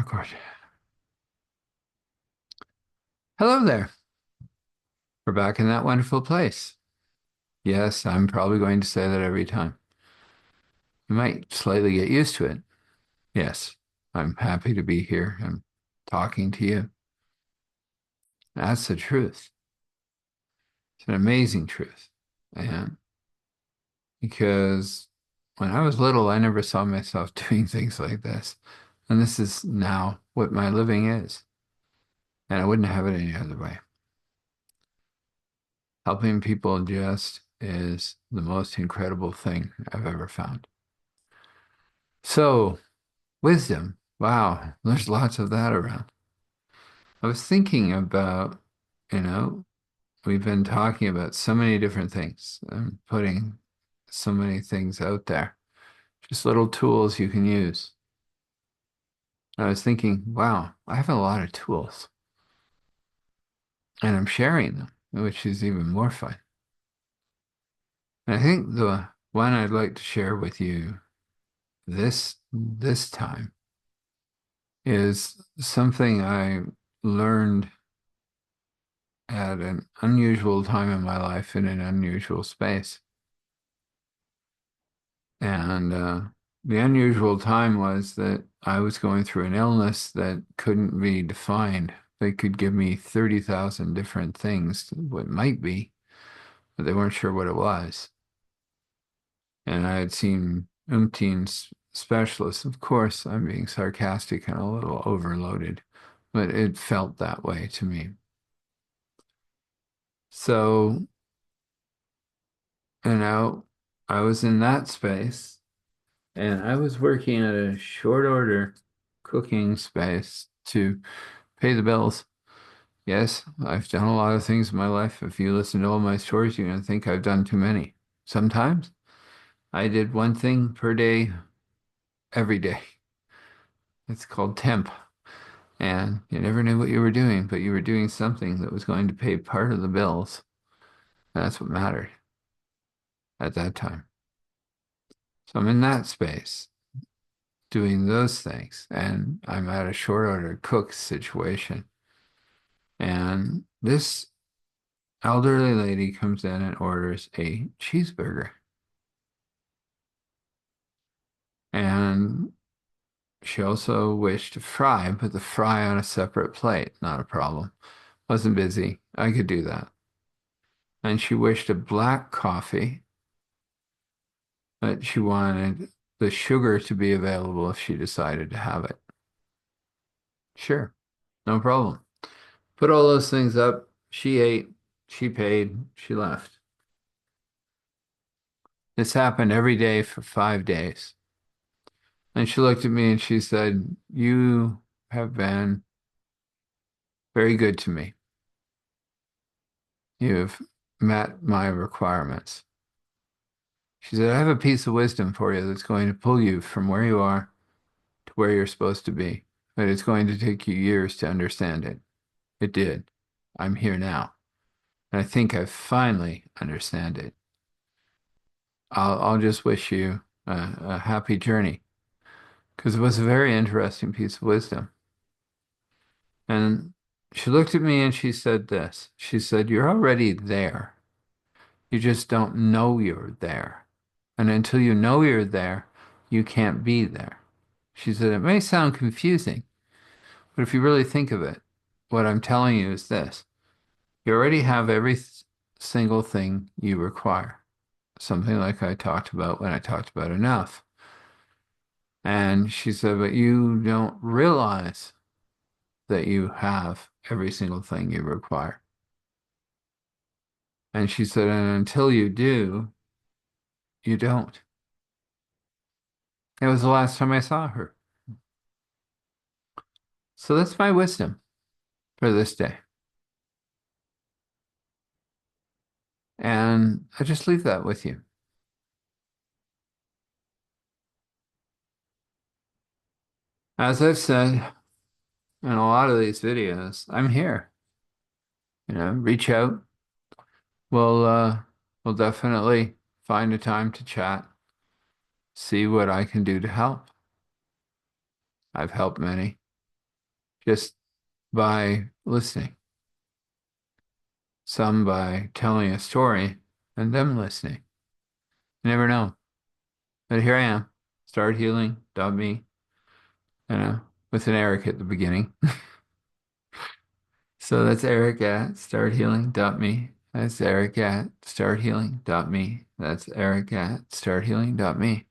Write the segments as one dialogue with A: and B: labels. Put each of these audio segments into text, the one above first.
A: Record. Hello there. We're back in that wonderful place. Yes, I'm probably going to say that every time. You might slightly get used to it. Yes, I'm happy to be here and talking to you. That's the truth. It's an amazing truth. And because when I was little, I never saw myself doing things like this. And this is now what my living is. And I wouldn't have it any other way. Helping people just is the most incredible thing I've ever found. So, wisdom. Wow, there's lots of that around. I was thinking about, you know, we've been talking about so many different things and putting so many things out there, just little tools you can use. And I was thinking, wow, I have a lot of tools and I'm sharing them, which is even more fun. And I think the one I'd like to share with you this time is something I learned at an unusual time in my life in an unusual space. And the unusual time was that I was going through an illness that couldn't be defined. They could give me 30,000 different things, what might be, but they weren't sure what it was. And I had seen umpteen specialists. Of course, I'm being sarcastic and a little overloaded, but it felt that way to me. So, you know, I was in that space and I was working at a short order cooking space to pay the bills. Yes, I've done a lot of things in my life. If you listen to all my stories, you're going to think I've done too many. Sometimes I did one thing per day, every day. It's called temp. And you never knew what you were doing, but you were doing something that was going to pay part of the bills. That's what mattered at that time. So I'm in that space doing those things, and I'm at a short order cook situation. And this elderly lady comes in and orders a cheeseburger. And she also wished to fry, but the fry on a separate plate, not a problem. Wasn't busy. I could do that. And she wished a black coffee, but she wanted the sugar to be available if she decided to have it. Sure, no problem. Put all those things up. She ate, she paid, she left. This happened every day for 5 days. And she looked at me and she said, "You have been very good to me. You've met my requirements." She said, "I have a piece of wisdom for you that's going to pull you from where you are to where you're supposed to be. But it's going to take you years to understand it." It did. I'm here now. And I think I finally understand it. I'll just wish you a happy journey because it was a very interesting piece of wisdom. And she looked at me and she said this. She said, "You're already there. You just don't know you're there. And until you know you're there, you can't be there." She said, "It may sound confusing, but if you really think of it, what I'm telling you is this. You already have every single thing you require." Something like I talked about when I talked about enough. And she said, "But you don't realize that you have every single thing you require." And she said, "And until you do, you don't." It was the last time I saw her. So that's my wisdom for this day. And I just leave that with you. As I've said in a lot of these videos, I'm here. Reach out. We'll definitely find a time to chat, see what I can do to help. I've helped many. just by listening, some by telling a story and them listening. You never know. But here I am, starthealing.me, with an Eric at the beginning. So that's Eric at starthealing.me. That's Eric at starthealing.me. That's Eric at starthealing.me.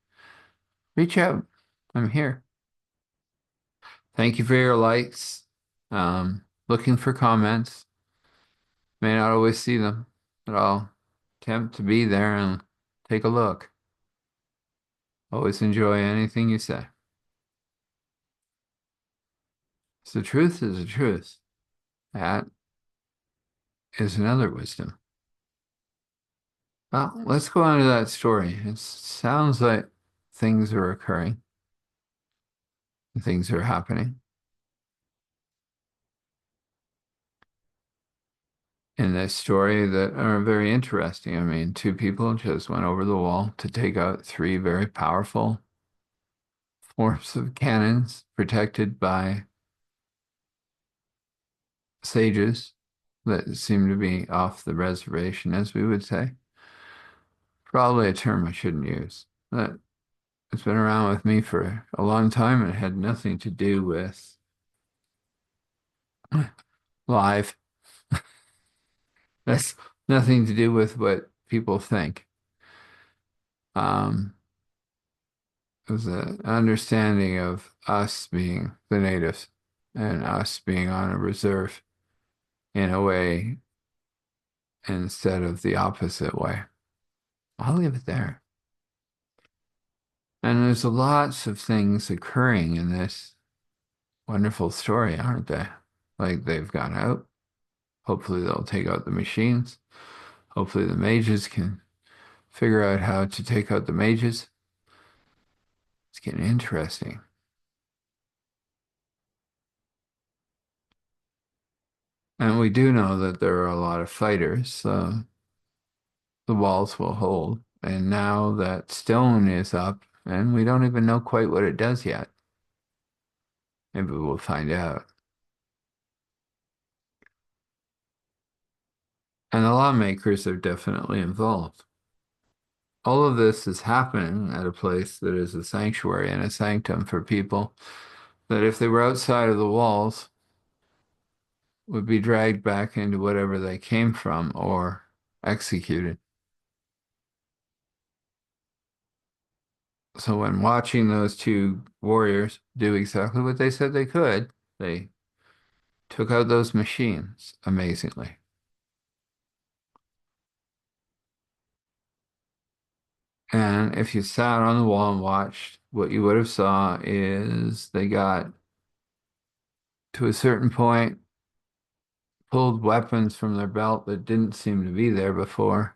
A: Reach out. I'm here. Thank you for your likes. Looking for comments. May not always see them, but I'll attempt to be there and take a look. Always enjoy anything you say. So the truth is the truth. That is another wisdom. Well, let's go on to that story. It sounds like things are occurring, things are happening in this story that are very interesting. I mean, two people just went over the wall to take out three very powerful forms of cannons protected by sages that seem to be off the reservation, as we would say. Probably a term I shouldn't use. But it's been around with me for a long time and it had nothing to do with live. That's nothing to do with what people think. Um, it was an understanding of us being the natives and us being on a reserve in a way instead of the opposite way. I'll leave it there. And there's lots of things occurring in this wonderful story, aren't they? Like they've gone out. Hopefully they'll take out the machines. Hopefully the mages can figure out how to take out the mages. It's getting interesting. And we do know that there are a lot of fighters, so the walls will hold. And now that stone is up, and we don't even know quite what it does yet. Maybe we'll find out. And the lawmakers are definitely involved. All of this is happening at a place that is a sanctuary and a sanctum for people that if they were outside of the walls would be dragged back into whatever they came from or executed. So when watching those two warriors do exactly what they said they could, they took out those machines amazingly. And if you sat on the wall and watched, what you would have saw is they got to a certain point, pulled weapons from their belt that didn't seem to be there before,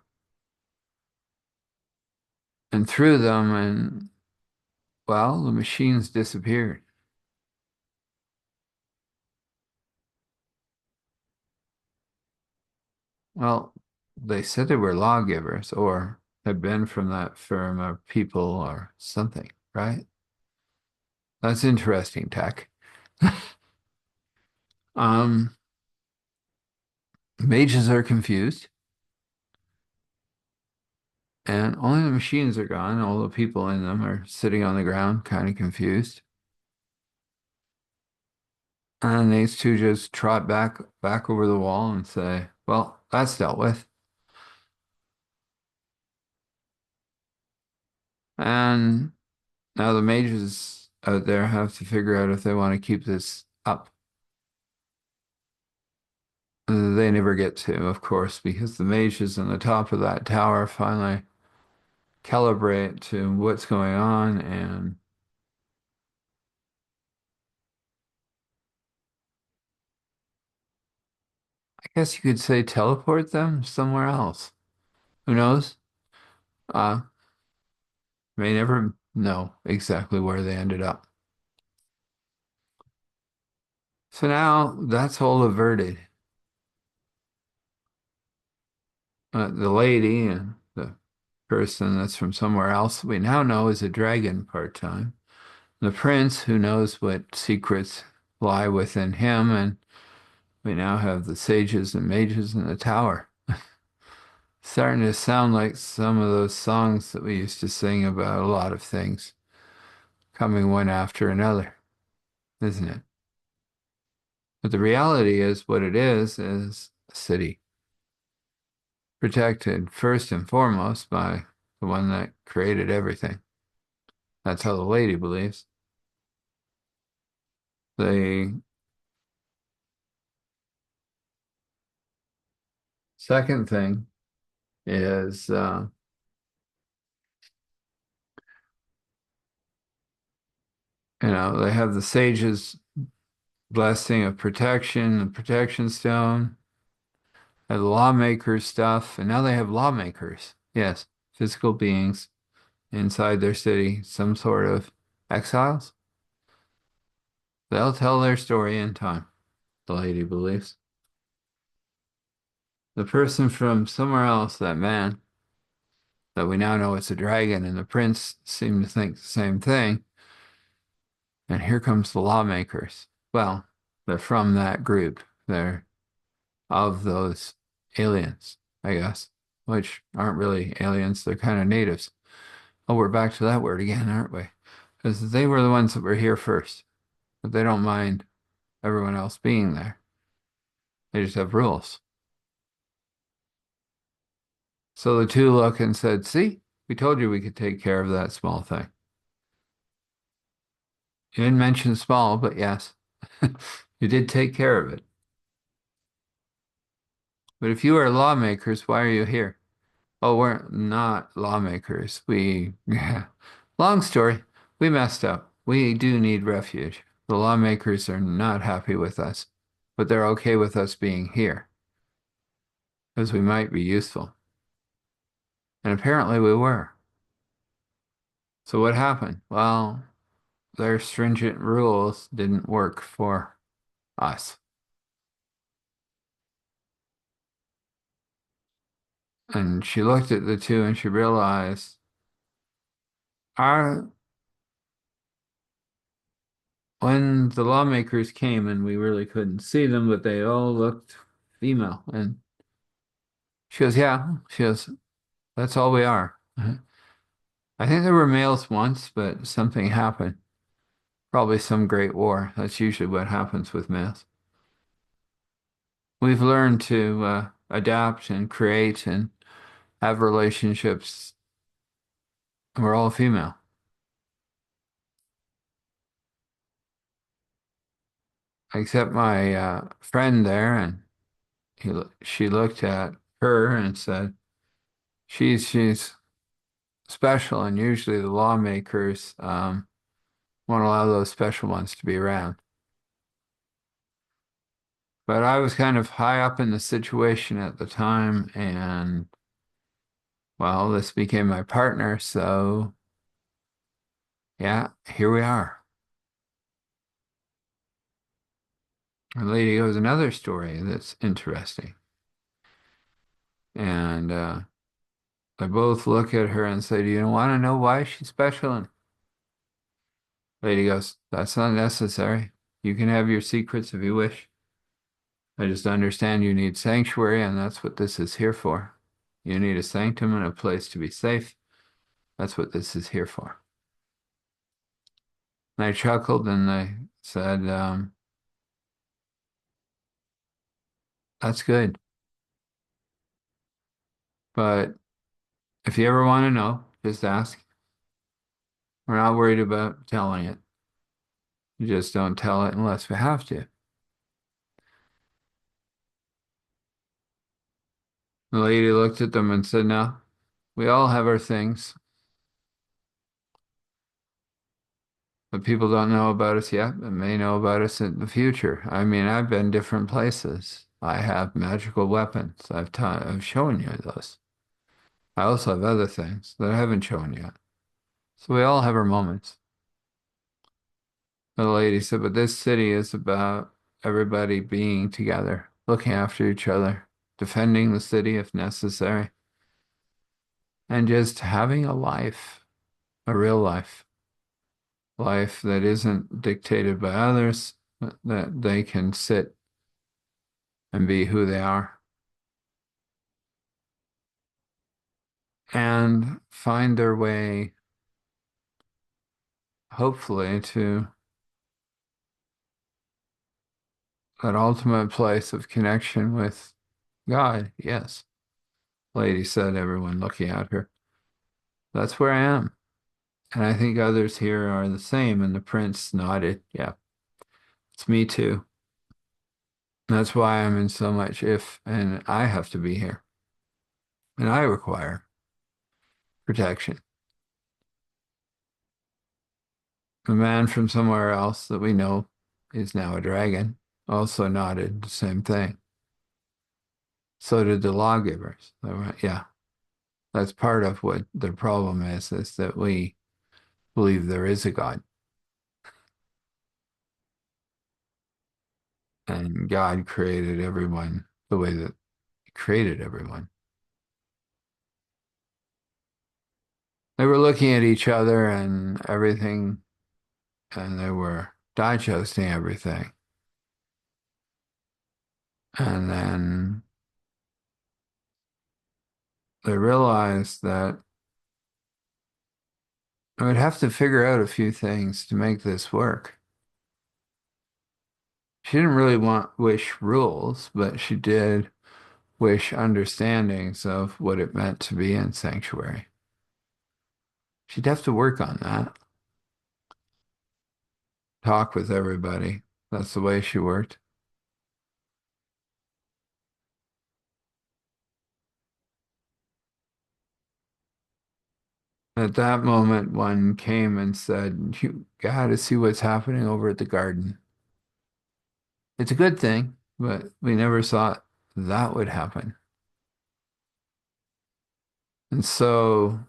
A: and threw them, and well, the machines disappeared. Well, they said they were lawgivers or had been from that firm of people or something, right? That's interesting tech. Um, Mages are confused, and only the machines are gone. All the people in them are sitting on the ground, kind of confused. And these two just trot back over the wall and say, "Well, that's dealt with." And now the mages out there have to figure out if they want to keep this up. They never get to, of course, because the mages on the top of that tower finally calibrate to what's going on, and I guess you could say teleport them somewhere else. Who knows? Uh, may never know exactly where they ended up. So now that's all averted. The lady and the person that's from somewhere else we now know is a dragon part-time. The prince, who knows what secrets lie within him, and we now have the sages and mages in the tower. Starting to sound like some of those songs that we used to sing about a lot of things coming one after another, isn't it? But the reality is what it is a city protected first and foremost by the one that created everything. That's how the lady believes. The second thing is, they have the sage's blessing of protection, the protection stone, have the lawmakers stuff, and now they have lawmakers. Yes, physical beings inside their city, some sort of exiles. They'll tell their story in time, the lady believes. The person from somewhere else, that man, that we now know it's a dragon, and the prince seem to think the same thing. And here comes the lawmakers. Well, they're from that group. They're of those aliens, I guess, which aren't really aliens. They're kind of natives. Oh, we're back to that word again, aren't we? Because they were the ones that were here first, but they don't mind everyone else being there. They just have rules. So the two look and said, see, we told you we could take care of that small thing. You didn't mention small, but yes, you did take care of it. But if you are lawmakers, why are you here? Oh, we're not lawmakers. Long story. We messed up. We do need refuge. The lawmakers are not happy with us, but they're okay with us being here because we might be useful. And apparently we were. So what happened? Well, their stringent rules didn't work for us. And she looked at the two and she realized our when the lawmakers came and we really couldn't see them, but they all looked female. And she goes, yeah, she goes, that's all we are. I think there were males once, but something happened. Probably some great war. That's usually what happens with males. We've learned to adapt and create and have relationships. We're all female, except my friend there, and she looked at her and said, she's special, and usually the lawmakers won't allow those special ones to be around. But I was kind of high up in the situation at the time, and well, this became my partner, so yeah, here we are. And lady goes another story that's interesting. And they both look at her and say, do you want to know why she's special? And lady goes, that's not necessary. You can have your secrets if you wish. I just understand you need sanctuary, and that's what this is here for. You need a sanctum and a place to be safe. That's what this is here for. And I chuckled and I said, that's good. But if you ever want to know, just ask. We're not worried about telling it. You just don't tell it unless we have to. The lady looked at them and said, no, we all have our things, but people don't know about us yet, but may know about us in the future. I mean, I've been different places. I have magical weapons. I've shown you those. I also have other things that I haven't shown yet. So we all have our moments. The lady said, but this city is about everybody being together, looking after each other, defending the city if necessary, and just having a life, a real life, life that isn't dictated by others, that they can sit and be who they are and find their way, hopefully, to that ultimate place of connection with God. Yes, lady said, everyone looking at her. That's where I am. And I think others here are the same. And the prince nodded. Yeah, it's me too. That's why I'm in so much if, and I have to be here. And I require protection. A man from somewhere else that we know is now a dragon also nodded the same thing. So did the lawgivers. They went, yeah, that's part of what the problem is that we believe there is a God. And God created everyone the way that He created everyone. They were looking at each other and everything, and they were digesting everything. And then they realized that I would have to figure out a few things to make this work. She didn't really wish rules, but she did wish understandings of what it meant to be in sanctuary. She'd have to work on that, talk with everybody. That's the way she worked. At that moment, one came and said, "You got to see what's happening over at the garden. It's a good thing, but we never thought that would happen." And so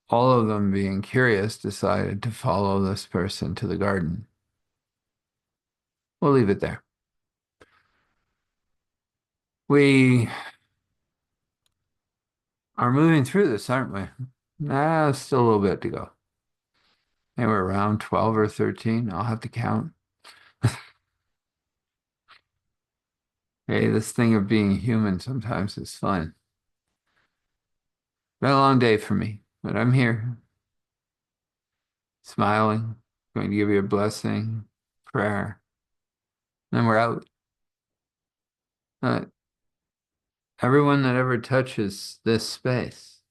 A: all of them, being curious, decided to follow this person to the garden. We'll leave it there. We are moving through this, aren't we? Nah, still a little bit to go. And we're around 12 or 13. I'll have to count. Hey, this thing of being human sometimes is fun. Been a long day for me, but I'm here, smiling, going to give you a blessing, prayer. Then we're out. Uh, Everyone that ever touches this space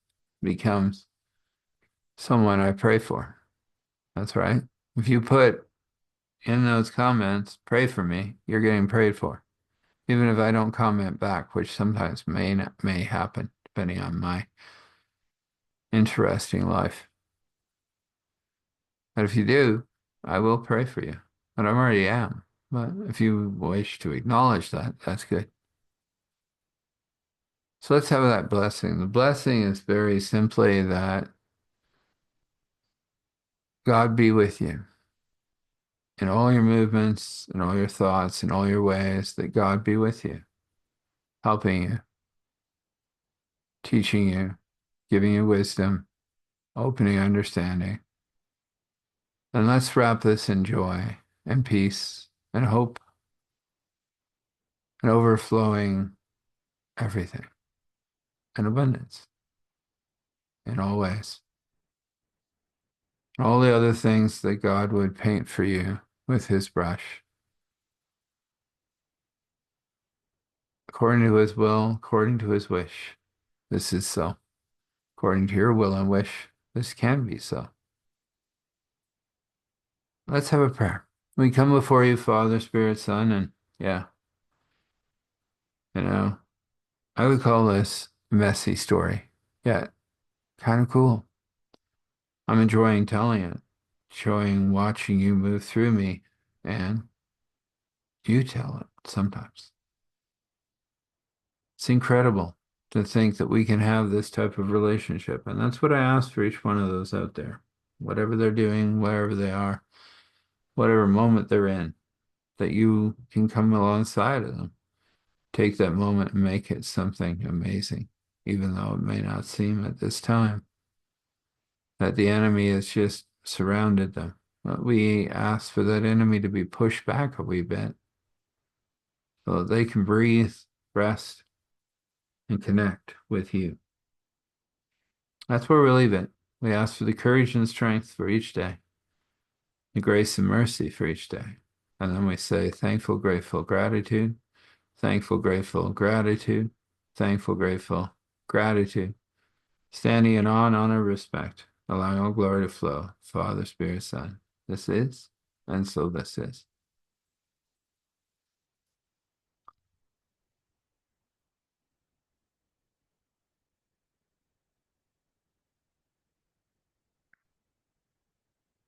A: becomes someone I pray for. That's right. If you put in those comments, pray for me, you're getting prayed for. Even if I don't comment back, which sometimes may happen, depending on my interesting life. But if you do, I will pray for you. But I already am. But if you wish to acknowledge that, that's good. So let's have that blessing. The blessing is very simply that God be with you in all your movements, in all your thoughts, in all your ways, that God be with you, helping you, teaching you, giving you wisdom, opening understanding. And let's wrap this in joy and peace and hope and overflowing everything and abundance in all ways. All the other things that God would paint for you with his brush, according to his will, according to his wish. This is so. According to your will and wish, this can be so. Let's have a prayer. We come before you, Father, Spirit, Son, and yeah, you know, I would call this a messy story. Yeah, kind of cool. I'm enjoying telling it, enjoying watching you move through me, and you tell it sometimes. It's incredible to think that we can have this type of relationship. And that's what I ask for each one of those out there. Whatever they're doing, wherever they are, whatever moment they're in, that you can come alongside of them. Take that moment and make it something amazing, even though it may not seem at this time that the enemy has just surrounded them. We ask for that enemy to be pushed back a wee bit so that they can breathe, rest, and connect with you. That's where we leave it. We ask for the courage and strength for each day, the grace and mercy for each day. And then we say thankful, grateful, gratitude, thankful, grateful, gratitude, thankful, grateful, gratitude, standing in awe and honor, respect, allowing all glory to flow. Father, Spirit, Son. This is, and so this is.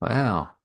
A: Wow.